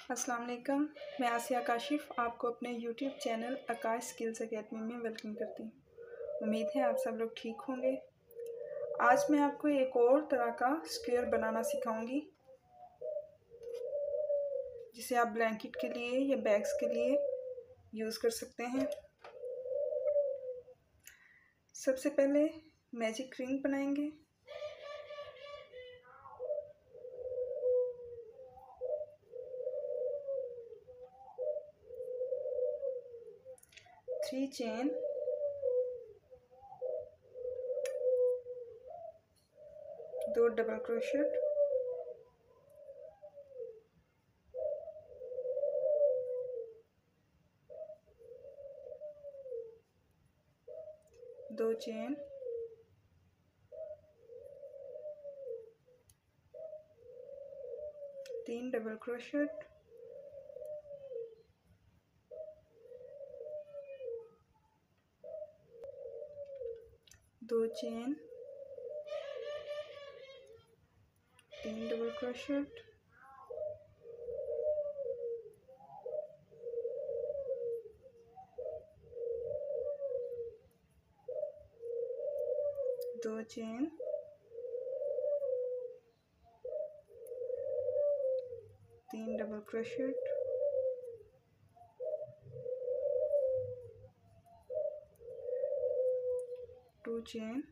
अस्सलाम वालेकुम। मैं आसिया काशिफ आपको अपने यूट्यूब चैनल आकाश स्किल्स एकेडमी में वेलकम करती हूँ। उम्मीद है आप सब लोग ठीक होंगे। आज मैं आपको एक और तरह का स्क्वायर बनाना सिखाऊंगी, जिसे आप ब्लैंकेट के लिए या बैग्स के लिए यूज़ कर सकते हैं। सबसे पहले मैजिक रिंग बनाएंगे। थ्री चेन, दो डबल क्रोशेट, दो चेन, तीन डबल क्रोशेट, दो चेन, तीन डबल क्रोशेट, दो चेन, तीन डबल क्रोशेट, टू चेन।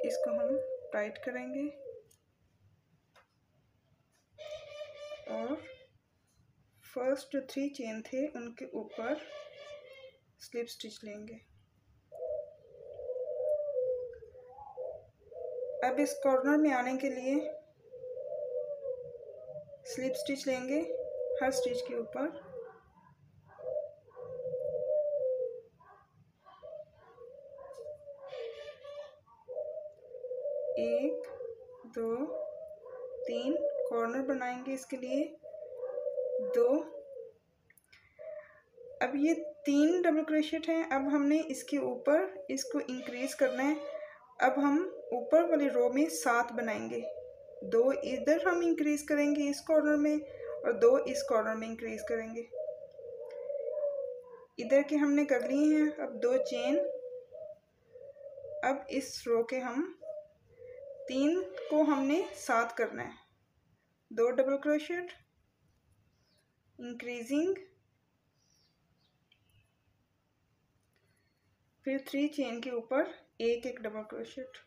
इसको हम टाइट करेंगे और फर्स्ट जो थ्री चेन थे उनके ऊपर स्लिप स्टिच लेंगे। अब इस कॉर्नर में आने के लिए स्लिप स्टिच लेंगे हर स्टिच के ऊपर। एक, दो, तीन कॉर्नर बनाएंगे इसके लिए, दो। अब ये तीन डबल क्रोशेट हैं। अब हमने इसके ऊपर इसको इंक्रीज करना है। अब हम ऊपर वाली रो में 7 बनाएंगे। दो इधर हम इंक्रीज करेंगे इस कॉर्नर में और दो इस कॉर्नर में इंक्रीज करेंगे। इधर के हमने कर लिए हैं। अब दो चेन। अब इस रो के हम तीन को हमने 7 करना है। दो डबल क्रोशेट, इंक्रीजिंग, फिर थ्री चेन के ऊपर एक एक डबल क्रोशेट।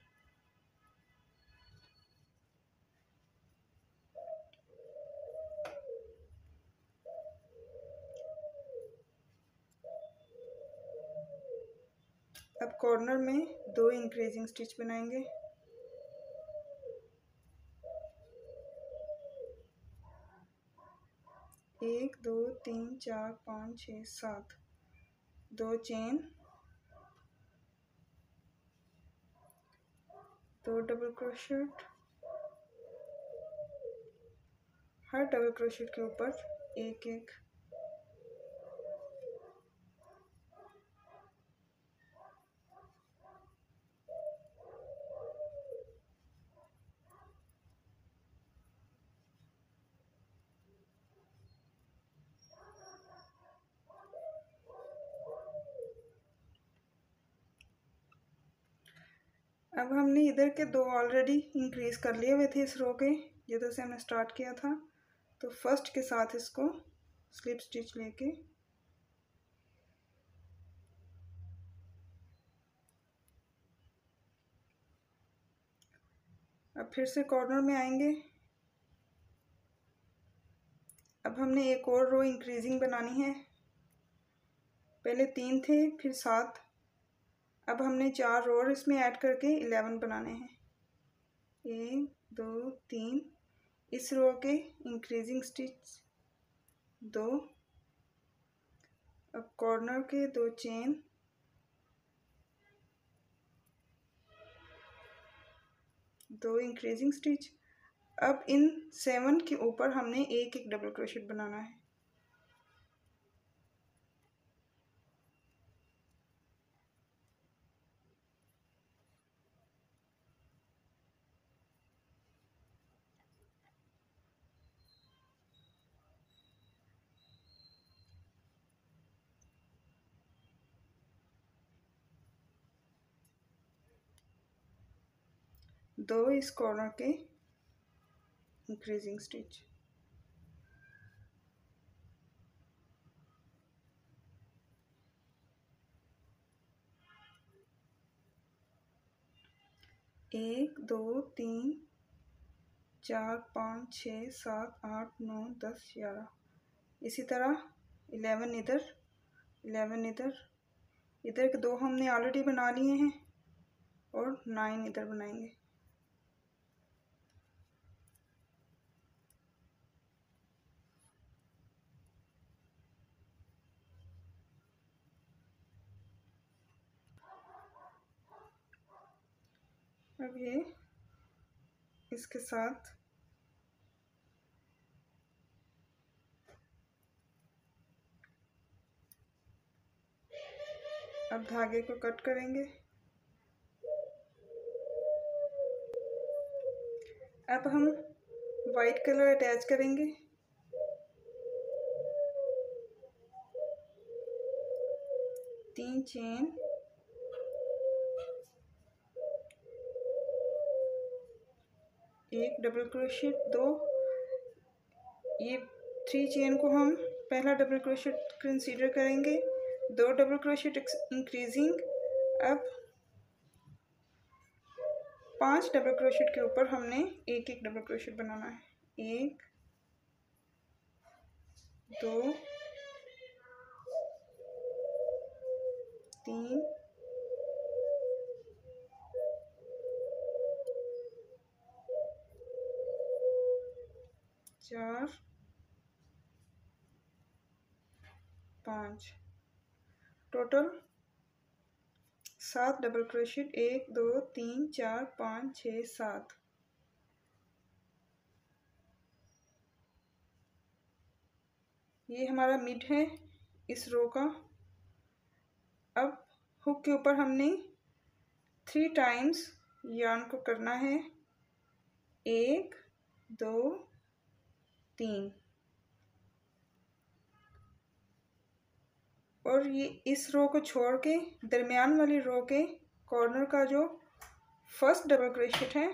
अब कॉर्नर में दो इंक्रीजिंग स्टिच बनाएंगे। एक, दो, तीन, चार, पाँच, छः, सात। दो चेन, दो डबल क्रोशेट, हर डबल क्रोशेट के ऊपर एक एक। अब हमने इधर के दो ऑलरेडी इंक्रीज कर लिए हुए थे इस रो के, जिधर से हमने स्टार्ट किया था। तो फर्स्ट के साथ इसको स्लिप स्टिच लेके अब फिर से कॉर्नर में आएंगे। अब हमने एक और रो इंक्रीजिंग बनानी है। पहले 3 थे, फिर 7। अब हमने 4 और इसमें ऐड करके 11 बनाने हैं। 1, 2, 3। इस रो के इंक्रीजिंग स्टिच 2। अब कॉर्नर के दो चेन, दो इंक्रीजिंग स्टिच। अब इन 7 के ऊपर हमने एक एक डबल क्रोशेट बनाना है। 2 इस कॉर्नर के इंक्रीजिंग स्टिच। एक, 2, 3, 4, 5, 6, 7, 8, 9, 10, 11। इसी तरह 11 इधर, 11 इधर, इधर के 2 हमने ऑलरेडी बना लिए हैं और 9 इधर बनाएंगे। अब ये इसके साथ अब धागे को कट करेंगे। अब हम वाइट कलर अटैच करेंगे। तीन चेन, एक डबल क्रोशेट, 2, ये 3 चेन को हम पहला डबल क्रोशेट कंसीडर करेंगे, 2 डबल क्रोशेट इंक्रीजिंग। अब 5 डबल क्रोशेट के ऊपर हमने एक एक डबल क्रोशेट बनाना है। 1, 2, 3, 4, 5, टोटल 7 डबल क्रोशेट। 1, 2, 3, 4, 5, 6, 7। ये हमारा मिड है इस रो का। अब हुक के ऊपर हमने 3 टाइम्स यार्न को करना है। 1, 2, 3। और ये इस रो को छोड़ के दरमियान वाली रो के कॉर्नर का जो फर्स्ट डबल क्रोशेट है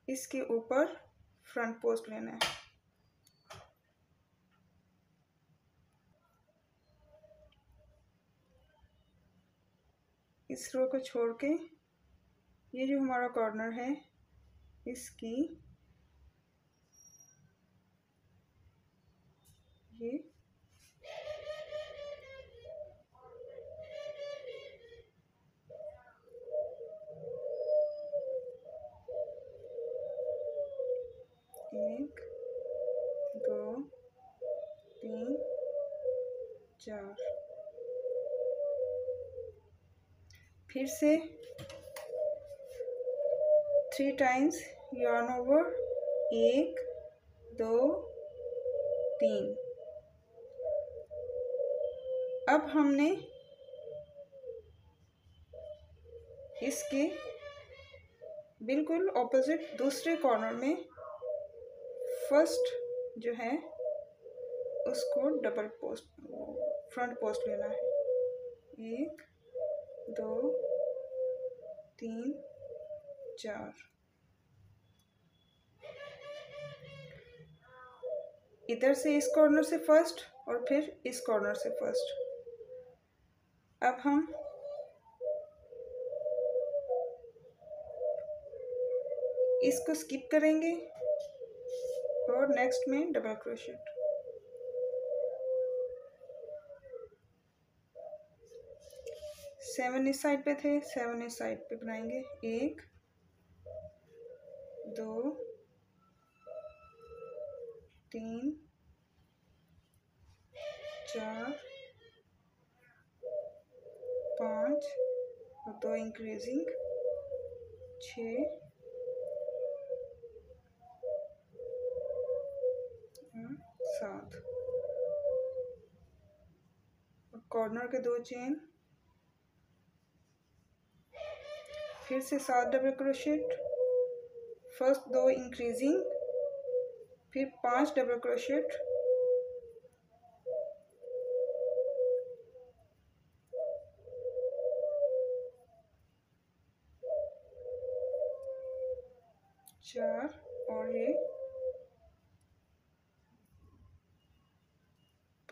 इसके ऊपर फ्रंट पोस्ट लेना है। इस रो को छोड़ के ये जो हमारा कॉर्नर है इसकी ये एक, 2, 3, 4। फिर से 3 टाइम्स yarn ओवर। 1, 2, 3। अब हमने इसके बिल्कुल ऑपोजिट दूसरे कॉर्नर में फर्स्ट जो है उसको डबल पोस्ट फ्रंट पोस्ट लेना है। 1, 2, 3, 4। इधर से इस कॉर्नर से फर्स्ट और फिर इस कॉर्नर से फर्स्ट। अब हम इसको स्किप करेंगे और नेक्स्ट में डबल क्रोशेट। सेवन इस साइड पे थे, 7 इस साइड पे बनाएंगे। 1, 2, 3, 4, 5 और 2 इंक्रीजिंग, 6 और 7। और कॉर्नर के 2 चेन, फिर से 7 डबल क्रोशेट, फर्स्ट 2 इंक्रीजिंग, फिर 5 डबल क्रोशेट,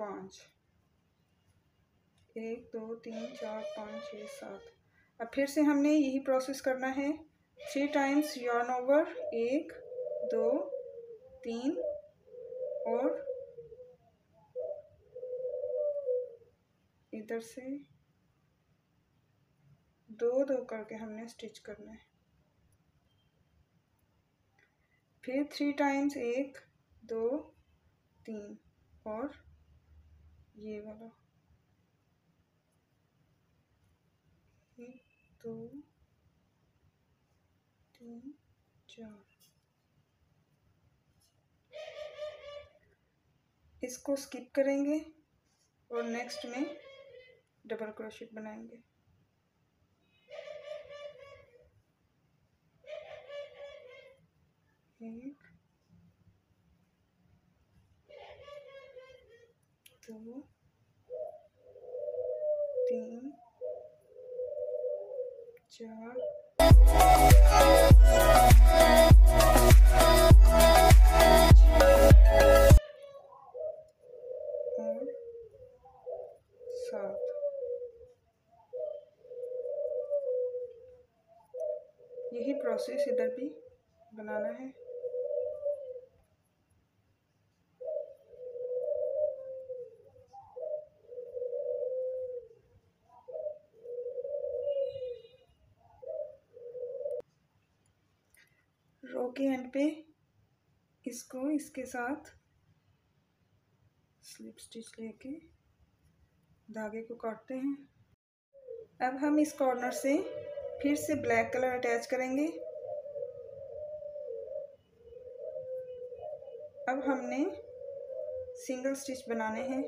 5, 1 2 3 4 5 6 7। अब फिर से हमने यही प्रोसेस करना है। 3 टाइम्स yarn over, 1 2 3 और इधर से 2 2 करके हमने स्टिच करना है। फिर 3 टाइम्स 1 2 3 और ये वाला 1 2 3 4। इसको स्किप करेंगे और नेक्स्ट में डबल क्रोशेट बनाएंगे। एक 2 3 4 और 7। यही प्रोसेस इधर भी बनाना है। रो के एंड पे इसको इसके साथ स्लिप स्टिच लेके धागे को काटते हैं। अब हम इस कॉर्नर से फिर से ब्लैक कलर अटैच करेंगे। अब हमने सिंगल स्टिच बनाने हैं।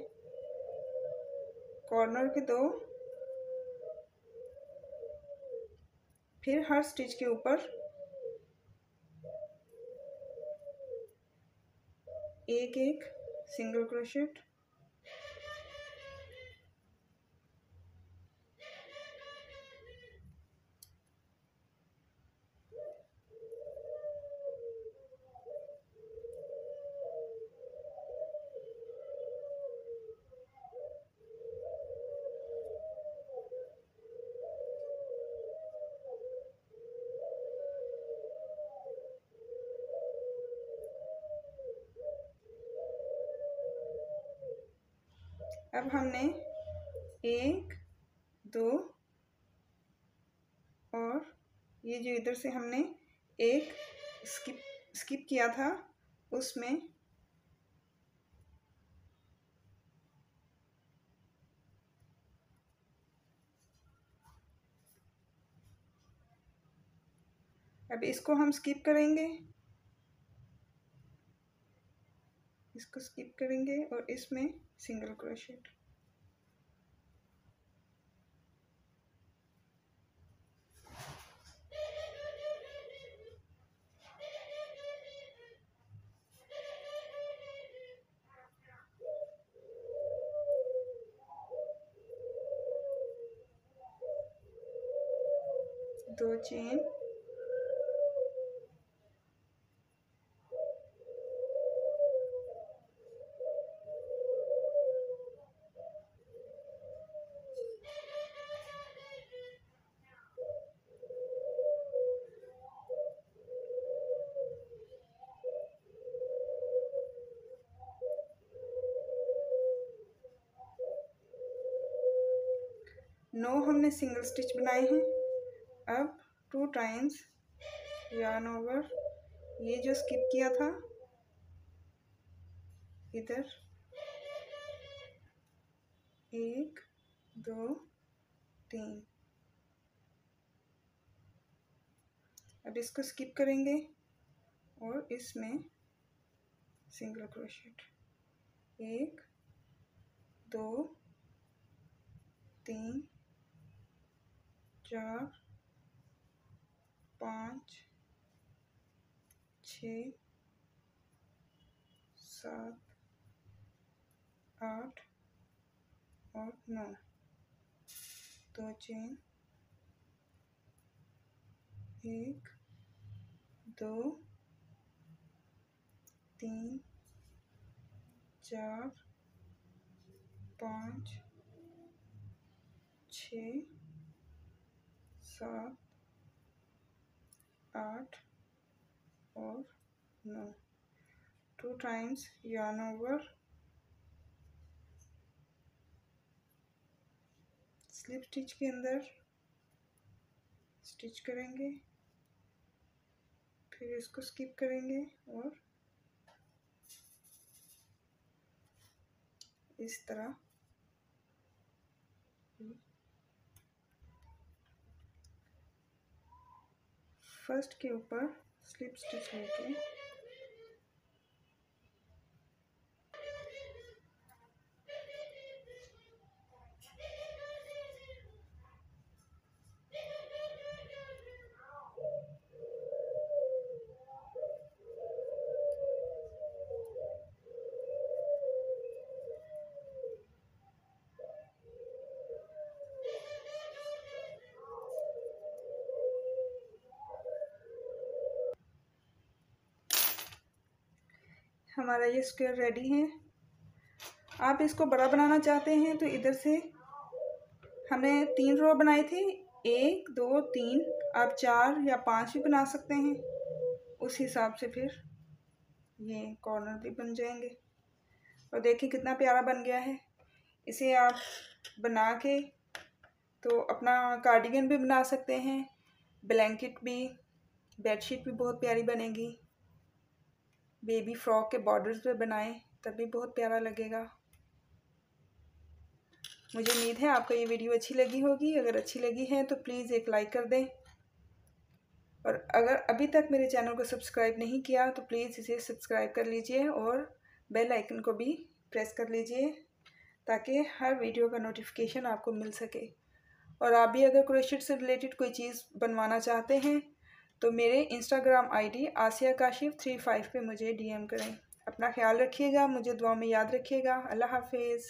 कॉर्नर के 2, फिर हर स्टिच के ऊपर एक एक सिंगल क्रोशेट। अब हमने 1 2 और ये जो इधर से हमने एक स्किप किया था उसमें अब इसको हम स्किप करेंगे, इसको स्किप करेंगे और इसमें सिंगल क्रोशेट। दो चेन, नौ हमने सिंगल स्टिच बनाए हैं। अब 2 टाइम्स yarn over, ये जो स्किप किया था इधर 1 2 3। अब इसको स्किप करेंगे और इसमें सिंगल क्रोशेट 1 2 3 4 5 6 7 8 और 9। 2 चेन, 1 2 3 4 5 6 7 8 और 9। 2 times yarn over, slip stitch के अंदर स्टिच करेंगे, फिर इसको स्किप करेंगे और इस तरह फर्स्ट के ऊपर स्लिप स्टिच लेके हमारा ये स्क्वायर रेडी है। आप इसको बड़ा बनाना चाहते हैं तो इधर से हमने 3 रो बनाए थे, 1 2 3, आप 4 या 5 भी बना सकते हैं। उस हिसाब से फिर ये कॉर्नर भी बन जाएंगे। और देखिए कितना प्यारा बन गया है। इसे आप बना के तो अपना कार्डिगन भी बना सकते हैं, ब्लैंकेट भी, बेडशीट भी बहुत प्यारी बनेगी। बेबी फ्रॉक के बॉर्डर्स पे बनाएं तब भी बहुत प्यारा लगेगा। मुझे उम्मीद है आपको ये वीडियो अच्छी लगी होगी। अगर अच्छी लगी है तो प्लीज़ एक लाइक कर दें, और अगर अभी तक मेरे चैनल को सब्सक्राइब नहीं किया तो प्लीज़ इसे सब्सक्राइब कर लीजिए और बेल आइकन को भी प्रेस कर लीजिए ताकि हर वीडियो का नोटिफिकेशन आपको मिल सके। और आप भी अगर क्रोशेट से रिलेटेड कोई चीज़ बनवाना चाहते हैं तो मेरे इंस्टाग्राम आईडी आसिया काशिफ 35 पे मुझे DM करें। अपना ख्याल रखिएगा, मुझे दुआ में याद रखिएगा। अल्लाह हाफिज़।